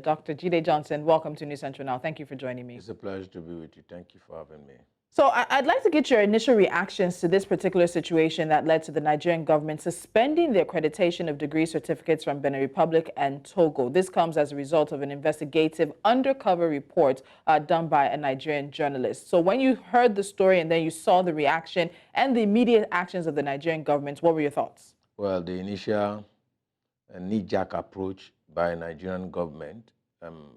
Dr. Jide Johnson, welcome to New Central Now. Thank you for joining me. It's a pleasure to be with you. Thank you for having me. So I'd like to get your initial reactions to this particular situation that led to the Nigerian government suspending the accreditation of degree certificates from Benin Republic and Togo. This comes as a result of an investigative undercover report done by a Nigerian journalist. So when you heard the story and then you saw the reaction and the immediate actions of the Nigerian government, what were your thoughts? Well, the initial knee-jerk approach by Nigerian government,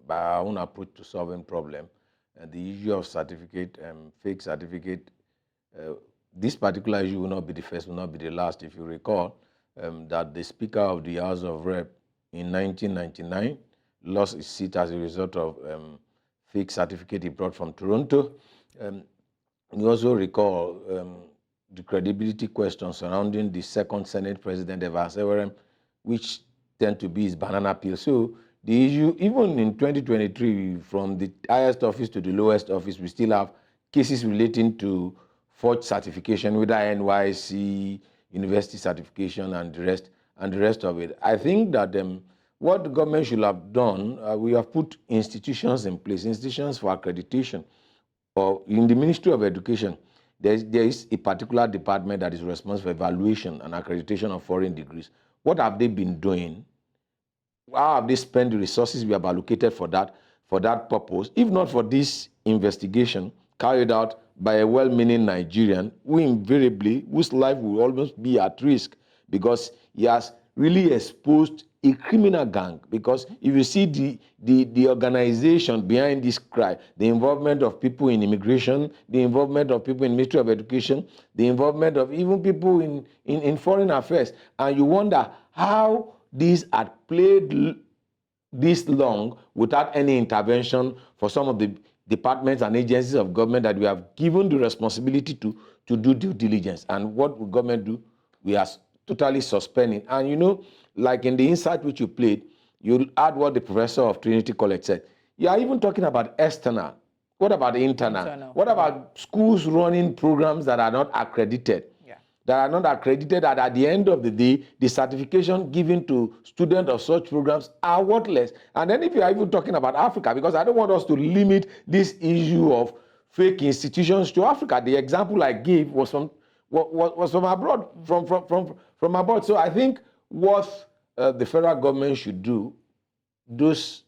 by our own approach to solving problem, and the issue of certificate, fake certificate, this particular issue will not be the first, will not be the last. If you recall, that the Speaker of the House of Rep in 1999 lost his seat as a result of fake certificate he brought from Toronto. You also recall the credibility question surrounding the second Senate President, Adeleru-Balogun, which tend to be his banana peel. So the issue, even in 2023, from the highest office to the lowest office, we still have cases relating to forged certification, whether NYC, university certification, and the rest of it. I think that what the government should have done, we have put institutions in place, institutions for accreditation. Or in the Ministry of Education, there is a particular department that is responsible for evaluation and accreditation of foreign degrees. What have they been doing? How have they spent the resources we have allocated for that purpose, if not for this investigation carried out by a well-meaning Nigerian whose life will almost be at risk because he has really exposed a criminal gang? Because if you see the organization behind this crime, the involvement of people in immigration, the involvement of people in Ministry of Education, the involvement of even people in foreign affairs, and you wonder how these had played this long without any intervention for some of the departments and agencies of government that we have given the responsibility to do due diligence. And what will government do? We are totally suspending. And you know, like in the insight which you played, you add what the professor of Trinity College said. You are even talking about external. What about internal? What about schools running programs that are not accredited? That are not accredited, and at the end of the day, the certification given to students of such programs are worthless. And then if you are even talking about Africa, because I don't want us to limit this issue of fake institutions to Africa. The example I gave was from abroad, from abroad. So I think what the federal government should do, those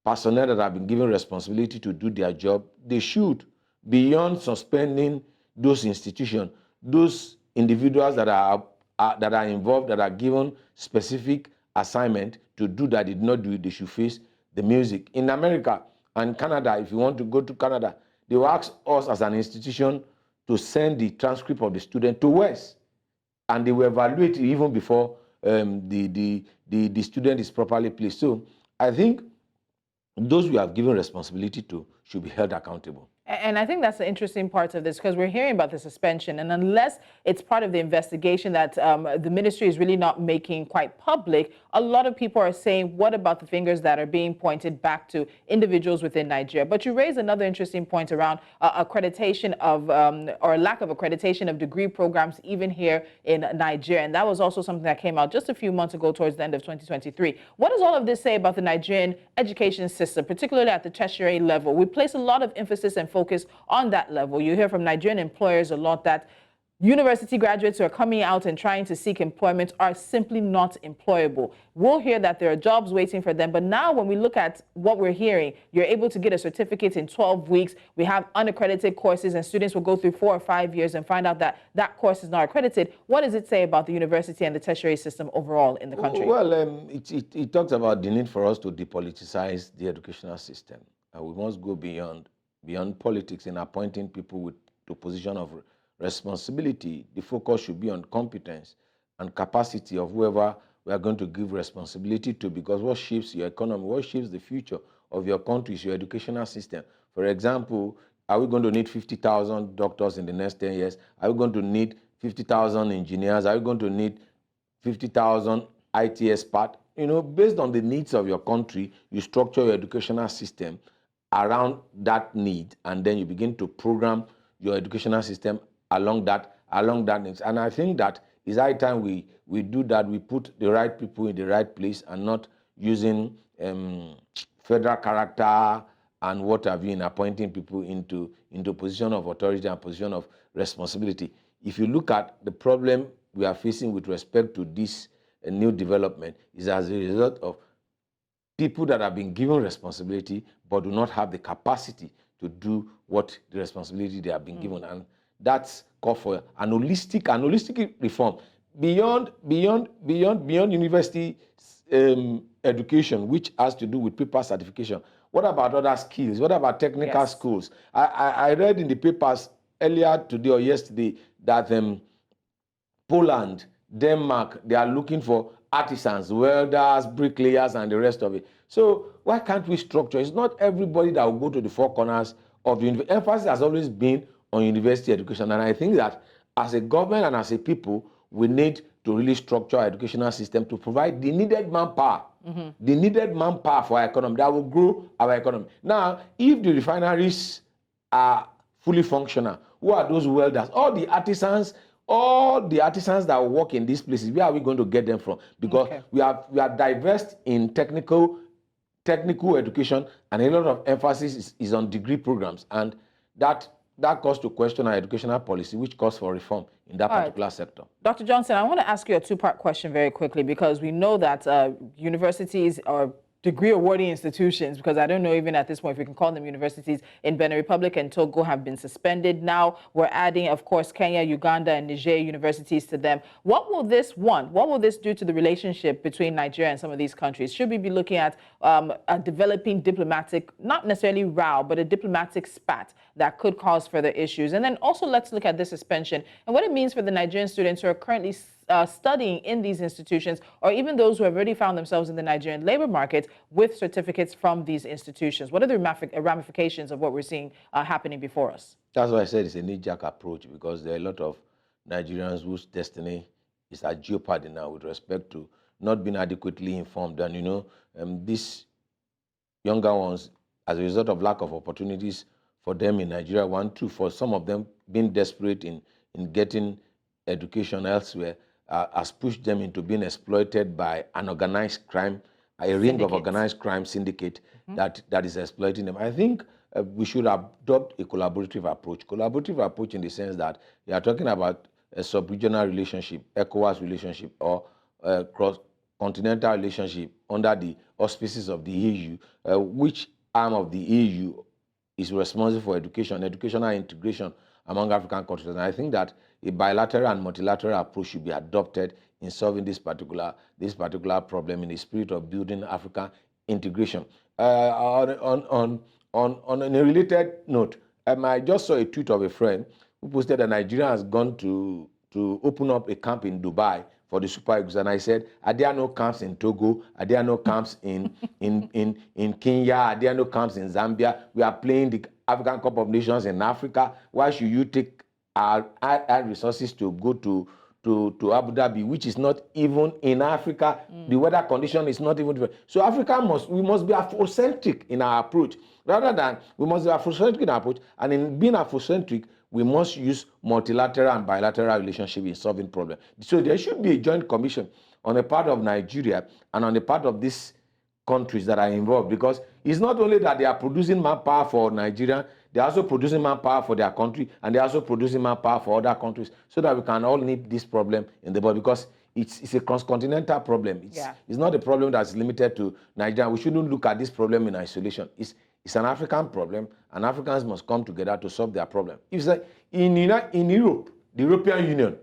personnel that have been given responsibility to do their job, they should, beyond suspending those institutions, those individuals that are involved, that are given specific assignment to do that, did not do it, they should face the music. In America and Canada, if you want to go to Canada, they will ask us as an institution to send the transcript of the student to West, and they will evaluate it even before the student is properly placed. So I think those we have given responsibility to should be held accountable. And I think that's the interesting part of this, because we're hearing about the suspension, and unless it's part of the investigation that the ministry is really not making quite public, a lot of people are saying, what about the fingers that are being pointed back to individuals within Nigeria? But you raise another interesting point around accreditation of, or lack of accreditation of degree programs even here in Nigeria. And that was also something that came out just a few months ago towards the end of 2023. What does all of this say about the Nigerian education system, particularly at the tertiary level? We place a lot of emphasis and focus on that level. You hear from Nigerian employers a lot that university graduates who are coming out and trying to seek employment are simply not employable. We'll hear that there are jobs waiting for them, but now when we look at what we're hearing, you're able to get a certificate in 12 weeks. We have unaccredited courses, and students will go through 4 or 5 years and find out that that course is not accredited. What does it say about the university and the tertiary system overall in the country? Well, it talks about the need for us to depoliticize the educational system. We must go beyond politics in appointing people to position of responsibility. The focus should be on competence and capacity of whoever we are going to give responsibility to, because what shapes your economy, what shapes the future of your country is your educational system. For example, are we going to need 50,000 doctors in the next 10 years? Are we going to need 50,000 engineers? Are we going to need 50,000 IT experts? You know, based on the needs of your country, you structure your educational system around that need, and then you begin to program your educational system along that needs. And I think that it's high time we do that. We put the right people in the right place and not using federal character and what have you in appointing people into position of authority and position of responsibility. If you look at the problem we are facing with respect to this new development, is as a result of people that have been given responsibility but do not have the capacity to do what the responsibility they have been given. And that's called for an holistic reform beyond university education, which has to do with paper certification. What about other skills? What about technical schools? I read in the papers earlier today or yesterday that Poland, Denmark, they are looking for artisans, welders, bricklayers, and the rest of it. So why can't we structure? It's not everybody that will go to the four corners of the university. Emphasis has always been on university education, and I think that as a government and as a people, we need to really structure our educational system to provide the needed manpower, the needed manpower for our economy that will grow our economy. Now, if the refineries are fully functional, who are those welders? All the artisans that work in these places, where are we going to get them from? Because we are diverse in technical education, and a lot of emphasis is on degree programs, and that calls to question our educational policy, which calls for reform in that particular sector. Dr. Johnson, I want to ask you a two-part question very quickly, because we know that universities are degree awarding institutions, because I don't know even at this point if we can call them universities, in Benin Republic and Togo have been suspended. Now we're adding, of course, Kenya, Uganda, and Niger universities to them. What will this do to the relationship between Nigeria and some of these countries? Should we be looking at a developing diplomatic, not necessarily row, but a diplomatic spat that could cause further issues? And then also let's look at this suspension and what it means for the Nigerian students who are currently studying in these institutions, or even those who have already found themselves in the Nigerian labor market with certificates from these institutions. What are the ramifications of what we're seeing happening before us? That's why I said it's a knee-jerk approach, because there are a lot of Nigerians whose destiny is at jeopardy now with respect to not being adequately informed. And these younger ones, as a result of lack of opportunities for them in Nigeria, for some of them being desperate in getting education elsewhere, has pushed them into being exploited by an organized crime, a ring of organized crime syndicate that is exploiting them. I think we should adopt a collaborative approach in the sense that we are talking about a sub-regional relationship, ECOWAS relationship, or a cross-continental relationship under the auspices of the EU, which arm of the EU is responsible for educational integration among African countries. And I think that a bilateral and multilateral approach should be adopted in solving this particular problem in the spirit of building African integration. On a related note, I just saw a tweet of a friend who posted that Nigeria has gone to open up a camp in Dubai for the Super Eagles, and I said, are there no camps in Togo? Are there no camps in Kenya? Are there no camps in Zambia? We are playing the African Cup of Nations in Africa. Why should you take our resources to go to Abu Dhabi, which is not even in Africa? The weather condition is not even different. So we must be Afrocentric in our approach, rather than we must be Afrocentric in our approach. And in being Afrocentric, we must use multilateral and bilateral relationship in solving problems. So there should be a joint commission on the part of Nigeria and on the part of these countries that are involved, because it's not only that they are producing manpower for Nigeria, they are also producing manpower for their country, and they are also producing manpower for other countries, so that we can all nip this problem in the bud, because it's a cross-continental problem. It's not a problem that's limited to Nigeria. We shouldn't look at this problem in isolation. It's an African problem, and Africans must come together to solve their problem. If it's like in Europe, the European Union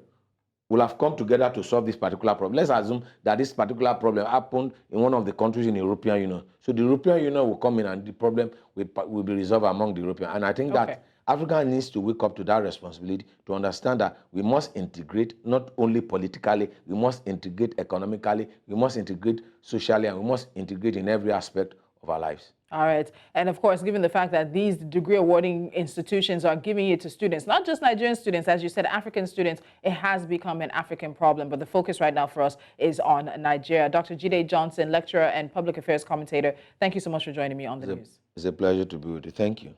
will have come together to solve this particular problem. Let's assume that this particular problem happened in one of the countries in the European Union. So the European Union will come in and the problem will be resolved among the European. And I think that Africa needs to wake up to that responsibility to understand that we must integrate not only politically, we must integrate economically, we must integrate socially, and we must integrate in every aspect of our lives. All right. And of course, given the fact that these degree awarding institutions are giving it to students, not just Nigerian students, as you said, African students, it has become an African problem. But the focus right now for us is on Nigeria. Dr. Jide Johnson, lecturer and public affairs commentator, thank you so much for joining me on the news. It's a pleasure to be with you. Thank you.